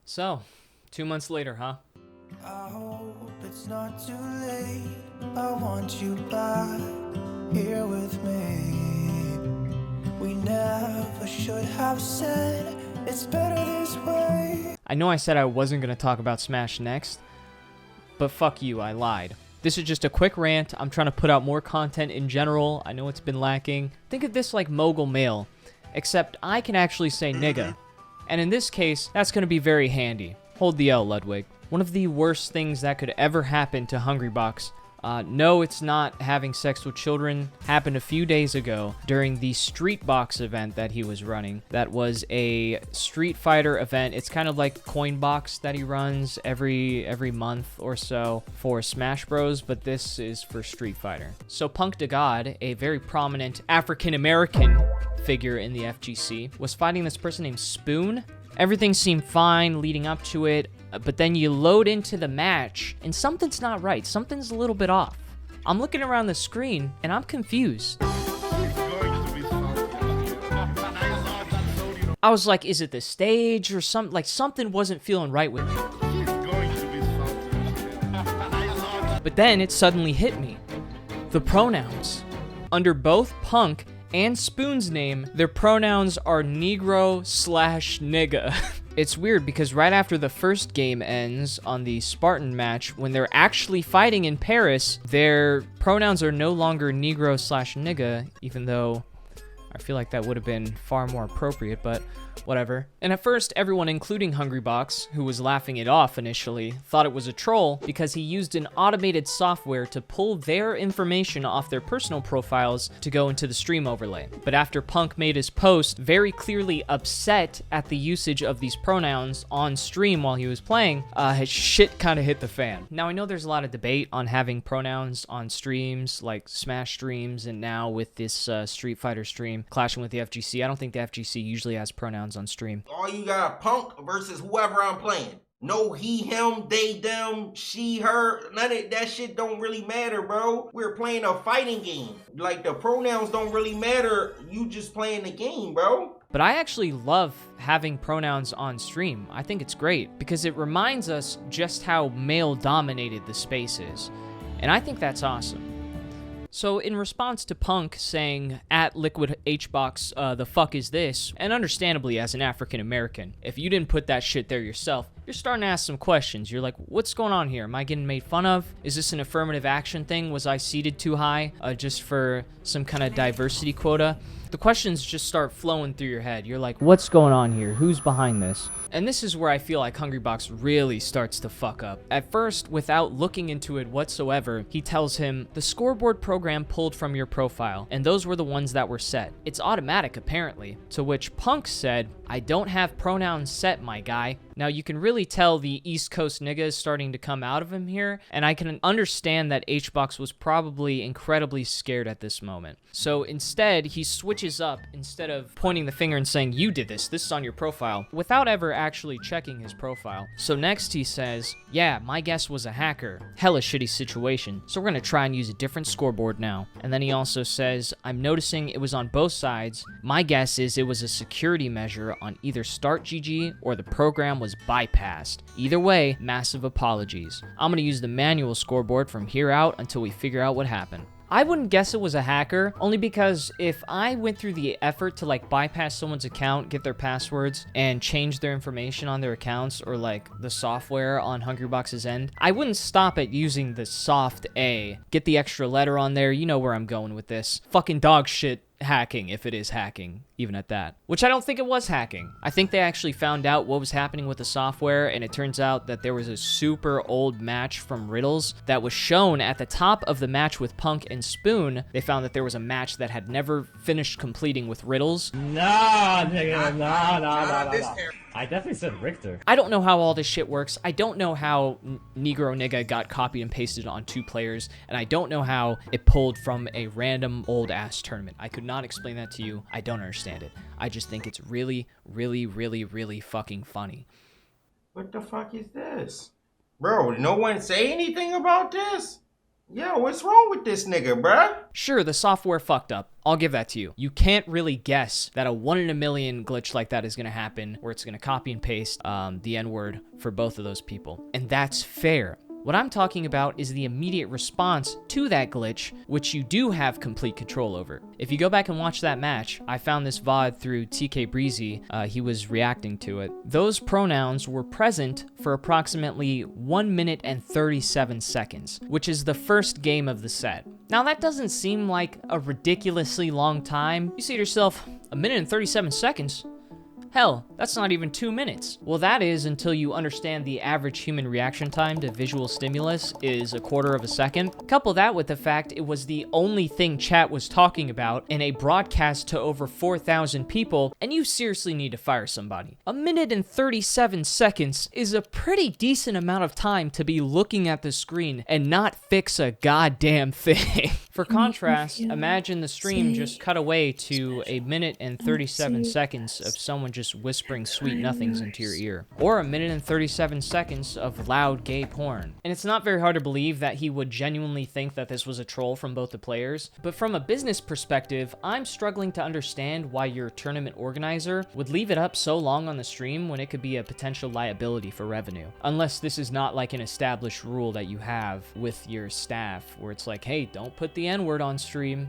So, 2 months later, huh? I hope it's not too late. I want you back here with me. We never should have said it's better this way. I know I said I wasn't going to talk about Smash next, but fuck you, I lied. This is just a quick rant. I'm trying to put out more content in general. I know it's been lacking. Think of this like Mogul Mail, except I can actually say nigga. And in this case, that's going to be very handy. Hold the L, Ludwig. One of the worst things that could ever happen to Hungrybox. No, it's not having sex with children. Happened a few days ago during the Street Box event that he was running. That was a Street Fighter event. It's kind of like Coinbox that he runs every month or so for Smash Bros, but this is for Street Fighter. So Punk de God, a very prominent African-American figure in the FGC, was fighting this person named Spoon. Everything seemed fine leading up to it, but then you load into the match, and something's not right. Something's a little bit off. I'm looking around the screen, and I'm confused. I was like, is it the stage or something? Like, something wasn't feeling right with me. But then it suddenly hit me. The pronouns. Under both Punk and Spoon's name, their pronouns are Negro/nigga. It's weird because right after the first game ends on the Spartan match, when they're actually fighting in Paris, their pronouns are no longer Negro/nigga, even though I feel like that would have been far more appropriate, but whatever. And at first, everyone, including Hungrybox, who was laughing it off initially, thought it was a troll because he used an automated software to pull their information off their personal profiles to go into the stream overlay. But after Punk made his post very clearly upset at the usage of these pronouns on stream while he was playing, his shit kind of hit the fan. Now, I know there's a lot of debate on having pronouns on streams, like Smash streams, and now with this Street Fighter stream clashing with the FGC. I don't think the FGC usually has pronouns on stream. All you got Punk versus whoever I'm playing. No he, him, they, them, she, her. None of that shit don't really matter, bro. We're playing a fighting game. Like, the pronouns don't really matter. You just playing the game, bro. But I actually love having pronouns on stream. I think it's great because it reminds us just how male-dominated the space is. And I think that's awesome. So in response to Punk saying, @LiquidHbox, the fuck is this? And understandably, as an African-American, if you didn't put that shit there yourself, you're starting to ask some questions. You're like, what's going on here? Am I getting made fun of? Is this an affirmative action thing? Was I seated too high just for some kind of diversity quota? The questions just start flowing through your head. You're like, what's going on here? Who's behind this? And this is where I feel like Hungrybox really starts to fuck up. At first, without looking into it whatsoever, he tells him, the scoreboard program pulled from your profile, and those were the ones that were set. It's automatic, apparently. To which Punk said, I don't have pronouns set, my guy. Now, you can really tell the East Coast nigga is starting to come out of him here, and I can understand that Hbox was probably incredibly scared at this moment. So instead, he switches up. Instead of pointing the finger and saying, you did this is on your profile, without ever actually checking his profile. So next he says, yeah, my guess was a hacker. Hella shitty situation, so we're gonna try and use a different scoreboard now. And then he also says, I'm noticing it was on both sides. My guess is it was a security measure on either Start GG or the program was bypassed. Either way, massive apologies. I'm gonna use the manual scoreboard from here out until we figure out what happened. I wouldn't guess it was a hacker, only because if I went through the effort to like bypass someone's account, get their passwords, and change their information on their accounts or like the software on Hungrybox's end, I wouldn't stop at using the soft A. Get the extra letter on there, you know where I'm going with this. Fucking dog shit hacking, if it is hacking, even at that. Which I don't think it was hacking. I think they actually found out what was happening with the software, and it turns out that there was a super old match from Riddles that was shown at the top of the match with Punk and Spoon. They found that there was a match that had never finished completing with Riddles. Nah, nigga, nah. I definitely said Richter. I don't know how all this shit works. I don't know how Negro Nigga got copied and pasted on 2 players, and I don't know how it pulled from a random old-ass tournament. I could not explain that to you. I don't understand it. I just think it's really, really, really, really fucking funny. What the fuck is this? Bro, no one say anything about this? Yo, what's wrong with this nigga, bruh? Sure, the software fucked up. I'll give that to you. You can't really guess that a 1 in a million glitch like that is going to happen, where it's going to copy and paste the N-word for both of those people. And that's fair. What I'm talking about is the immediate response to that glitch, which you do have complete control over. If you go back and watch that match, I found this VOD through TK Breezy. He was reacting to it. Those pronouns were present for approximately 1 minute and 37 seconds, which is the first game of the set. Now that doesn't seem like a ridiculously long time. You say to yourself, 1 minute and 37 seconds? Hell, that's not even 2 minutes. Well, that is until you understand the average human reaction time to visual stimulus is 1/4 of a second. Couple that with the fact it was the only thing chat was talking about in a broadcast to over 4,000 people, and you seriously need to fire somebody. 1 minute and 37 seconds is a pretty decent amount of time to be looking at the screen and not fix a goddamn thing. For contrast, imagine the stream just cut away to 1 minute and 37 seconds of someone just whispering sweet nothings into your ear. Or 1 minute and 37 seconds of loud gay porn. And it's not very hard to believe that he would genuinely think that this was a troll from both the players. But from a business perspective, I'm struggling to understand why your tournament organizer would leave it up so long on the stream when it could be a potential liability for revenue. Unless this is not like an established rule that you have with your staff, where it's like, hey, don't put the N-word on stream.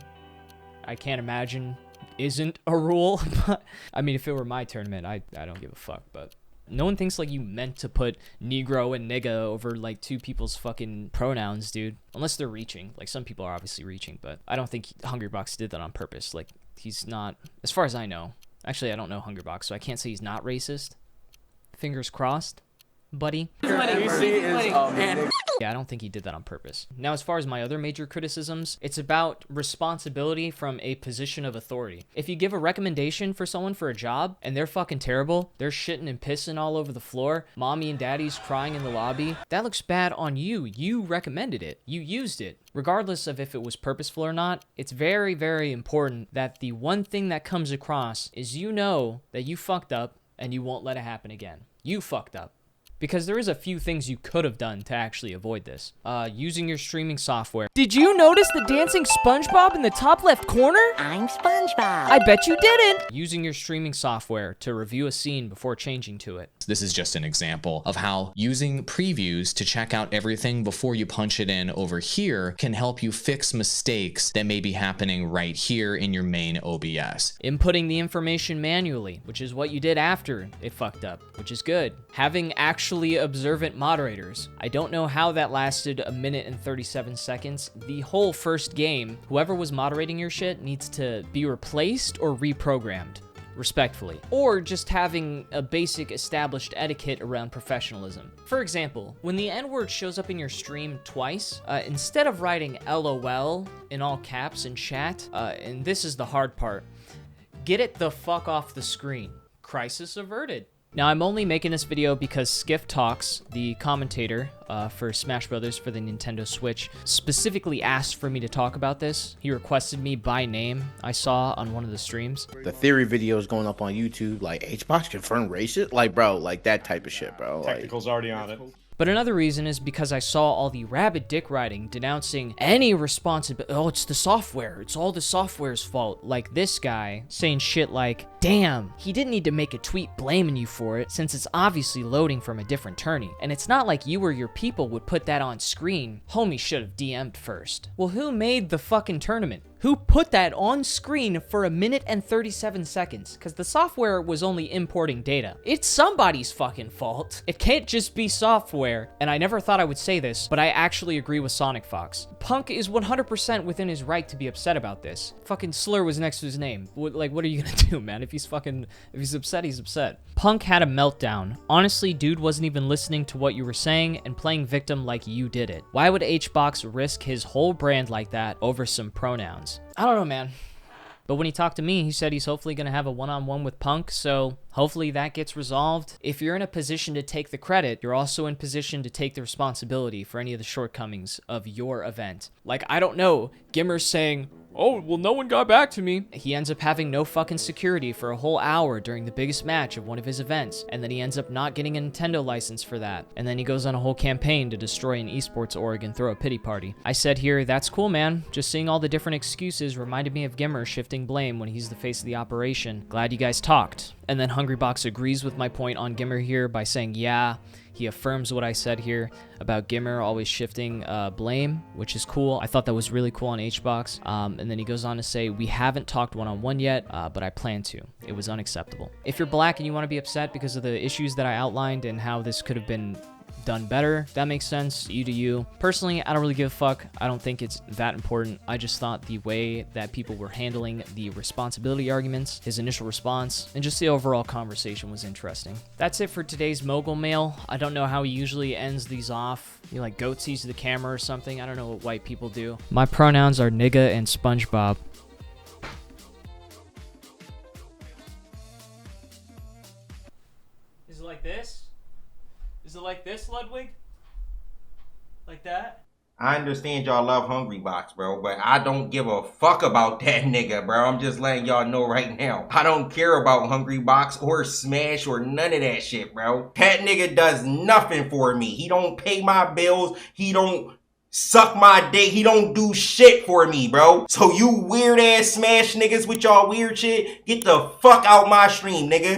I can't imagine isn't a rule. But I mean, if it were my tournament, I don't give a fuck. But no one thinks like you meant to put Negro and nigga over like two people's fucking pronouns, dude. Unless they're reaching. Like some people are obviously reaching, but I don't think Hungrybox did that on purpose. Like he's not, as far as I know. Actually, I don't know Hungrybox, so I can't say he's not racist. Fingers crossed, buddy. Yeah, I don't think he did that on purpose. Now, as far as my other major criticisms, it's about responsibility from a position of authority. If you give a recommendation for someone for a job and they're fucking terrible, they're shitting and pissing all over the floor, mommy and daddy's crying in the lobby, that looks bad on you. You recommended it. You used it. Regardless of if it was purposeful or not, it's very, very important that the one thing that comes across is you know that you fucked up and you won't let it happen again. You fucked up. Because there is a few things you could have done to actually avoid this. Using your streaming software. Did you notice the dancing SpongeBob in the top left corner? I'm SpongeBob. I bet you didn't. Using your streaming software to review a scene before changing to it. This is just an example of how using previews to check out everything before you punch it in over here can help you fix mistakes that may be happening right here in your main OBS. Inputting the information manually, which is what you did after it fucked up, which is good. Having actually observant moderators. I don't know how that lasted 1 minute and 37 seconds. The whole first game, whoever was moderating your shit needs to be replaced or reprogrammed. Respectfully, or just having a basic established etiquette around professionalism. For example, when the N-word shows up in your stream twice, instead of writing LOL in all caps in chat, and this is the hard part, get it the fuck off the screen. Crisis averted. Now, I'm only making this video because Skiff Talks, the commentator for Smash Brothers for the Nintendo Switch, specifically asked for me to talk about this. He requested me by name, I saw on one of the streams. The theory videos going up on YouTube, like, Hbox confirmed racist? Like, bro, like, that type of shit, bro. Technical's already on it. But another reason is because I saw all the rabid dick riding denouncing any responsibility. Oh, it's the software. It's all the software's fault. Like this guy saying shit like, damn, he didn't need to make a tweet blaming you for it since it's obviously loading from a different tourney. And it's not like you or your people would put that on screen. Homie should have DM'd first. Well, who made the fucking tournament? Who put that on screen for 1 minute and 37 seconds? Because the software was only importing data. It's somebody's fucking fault. It can't just be software. And I never thought I would say this, but I actually agree with Sonic Fox. Punk is 100% within his right to be upset about this. Fucking slur was next to his name. Like, what are you gonna do, man? If he's upset, he's upset. Punk had a meltdown. Honestly, dude wasn't even listening to what you were saying and playing victim like you did it. Why would Hbox risk his whole brand like that over some pronouns? I don't know, man. But when he talked to me, he said he's hopefully going to have a one-on-one with Punk, so Hopefully that gets resolved. If you're in a position to take the credit, you're also in position to take the responsibility for any of the shortcomings of your event. Like, I don't know, Gimmer's saying, oh, well, no one got back to me. He ends up having no fucking security for a whole hour during the biggest match of one of his events, and then he ends up not getting a Nintendo license for that. And then he goes on a whole campaign to destroy an esports org and throw a pity party. I said here, that's cool, man. Just seeing all the different excuses reminded me of Gimmer shifting blame when he's the face of the operation. Glad you guys talked. And then Hungrybox agrees with my point on Gimmer here by saying, yeah, he affirms what I said here about Gimmer always shifting blame, which is cool. I thought that was really cool on HBox. And then he goes on to say, we haven't talked one-on-one yet, but I plan to. It was unacceptable. If you're black and you want to be upset because of the issues that I outlined and how this could have been done better, that makes sense. You do you. Personally, I don't really give a fuck. I don't think it's that important. I just thought the way that people were handling the responsibility arguments, his initial response, and just the overall conversation was interesting. That's it for today's mogul mail. I don't know how he usually ends these off. He like goatsies the camera or something. I don't know what white people do. My pronouns are nigga and SpongeBob. Is it like this? Is it like this, Ludwig? Like that? I understand y'all love Hungrybox, bro, but I don't give a fuck about that nigga, bro. I'm just letting y'all know right now. I don't care about Hungrybox or Smash or none of that shit, bro. That nigga does nothing for me. He don't pay my bills. He don't suck my dick. He don't do shit for me, bro. So you weird ass Smash niggas with y'all weird shit, get the fuck out my stream, nigga.